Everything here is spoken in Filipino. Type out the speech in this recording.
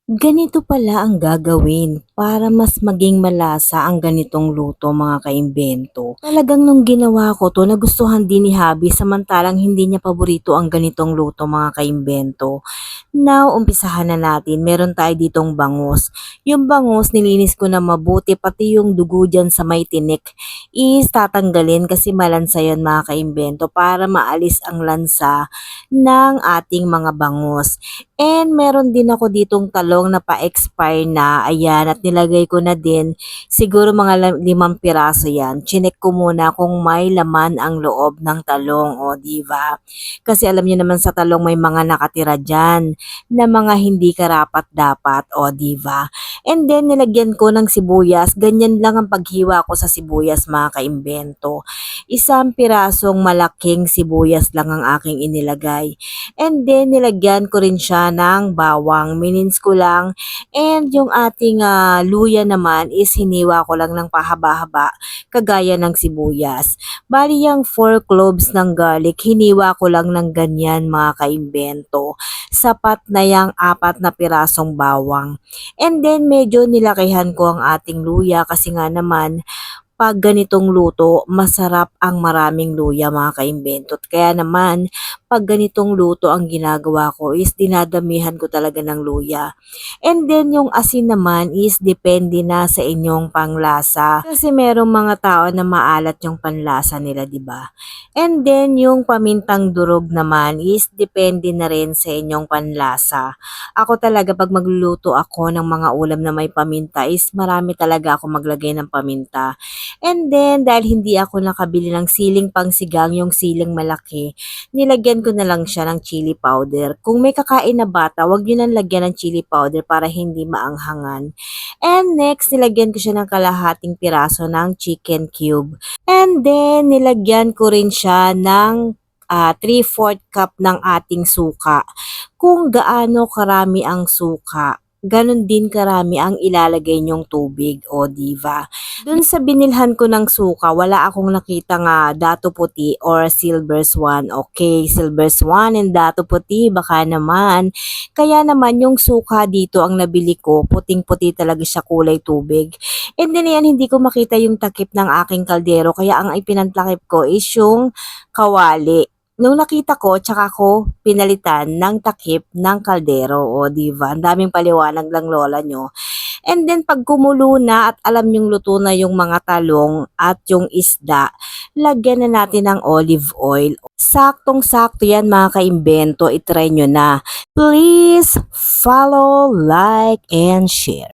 Ganito pala ang gagawin para mas maging malasa ang ganitong luto mga kaimbento. Talagang nung ginawa ko 'to nagustuhan din ni hubby samantalang hindi niya paborito ang ganitong luto mga kaimbento. Now, umpisahan na natin. Meron tayo ditong bangus. Yung bangus, nilinis ko na mabuti, pati yung dugo dyan sa may tinik is tatanggalin kasi malansa yan mga kaimbento para maalis ang lansa ng ating mga bangus. And meron din ako ditong talong na pa-expire na, ayan, at nilagay ko na din, siguro mga 5 piraso yan. Chinek ko muna kung may laman ang loob ng talong, o diba? Kasi alam niyo naman sa talong may mga nakatira dyan na mga hindi karapat-dapat, o diba? And then nilagyan ko ng sibuyas, ganyan lang ang paghiwa ko sa sibuyas mga kaimbento. 1 pirasong malaking sibuyas lang ang aking inilagay. And then nilagyan ko rin siya ng bawang, minins ko lang. And yung ating luya naman is hiniwa ko lang ng pahaba-haba kagaya ng sibuyas. Bali yung 4 cloves ng garlic, hiniwa ko lang ng ganyan mga kaimbento. Sapat na yung 4 pirasong bawang. And then medyo nilakihan ko ang ating luya kasi nga naman pag ganitong luto, masarap ang maraming luya mga kaimbento. Kaya naman, pag ganitong luto ang ginagawa ko is dinadamihan ko talaga ng luya. And then yung asin naman is depende na sa inyong panglasa. Kasi merong mga tao na maalat yung panlasa nila, 'di ba? And then yung pamintang durog naman is depende na rin sa inyong panlasa. Ako talaga pag magluluto ako ng mga ulam na may paminta is marami talaga ako maglagay ng paminta. And then, dahil hindi ako nakabili ng siling pangsigang, yung siling malaki, nilagyan ko na lang siya ng chili powder. Kung may kakain na bata, wag nyo nang lagyan ng chili powder para hindi maanghangan. And next, nilagyan ko siya ng kalahating piraso ng chicken cube. And then, nilagyan ko rin siya ng 3/4 cup ng ating suka. Kung gaano karami ang suka, ganon din karami ang ilalagay niyong tubig, o diva. Dun sa binilhan ko ng suka, wala akong nakita nga dato puti or silver swan. Okay, silver swan and dato puti, baka naman. Kaya naman yung suka dito ang nabili ko, puting-puti talaga siya kulay tubig. And then yan, hindi ko makita yung takip ng aking kaldero, kaya ang ipinantakip ko is yung kawali. Nung nakita ko, tsaka ko pinalitan ng takip ng kaldero, o diba? Ang daming paliwanag lang lola nyo. And then pag kumulo na at alam yung luto na yung mga talong at yung isda, lagyan na natin ng olive oil. Saktong-sakto yan mga kaimbento, itry nyo na. Please follow, like, and share.